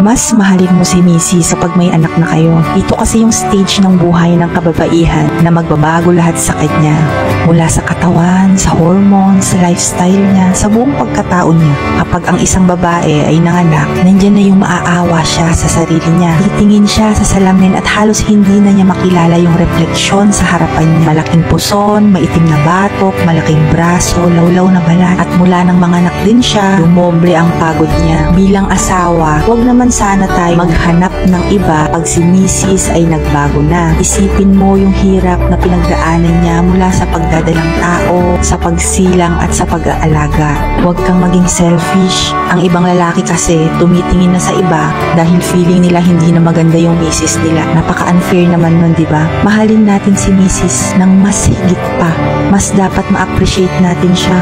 mas mahalin mo si Mrs. kapag may anak na kayo. Ito kasi yung stage ng buhay ng kababaihan na magbabago lahat sa kanya. Mula sa katawan, sa hormones, sa lifestyle niya, sa buong pagkatao niya. Kapag ang isang babae ay nanganak, nandyan na yung maaawa siya sa sarili niya. Titingin siya sa salamin at halos hindi na niya makilala yung refleksyon sa harapan niya. Malaking puson, maitim na batok, malaking braso, lawlaw na balat. At mula ng mga anak din siya, dumoble ang pagod niya. Bilang asawa, huwag naman sana tayo maghanap ng iba pag si Mrs. ay nagbago na. Isipin mo yung hirap na pinagdaanan niya mula sa pagdadalang tao, sa pagsilang at sa pag-aalaga. Huwag kang maging selfish. Ang ibang lalaki kasi tumitingin na sa iba dahil feeling nila hindi na maganda yung misis nila. Napaka-unfair naman nun, diba? Mahalin natin si Mrs. ng mas higit pa. Mas dapat ma-appreciate natin siya.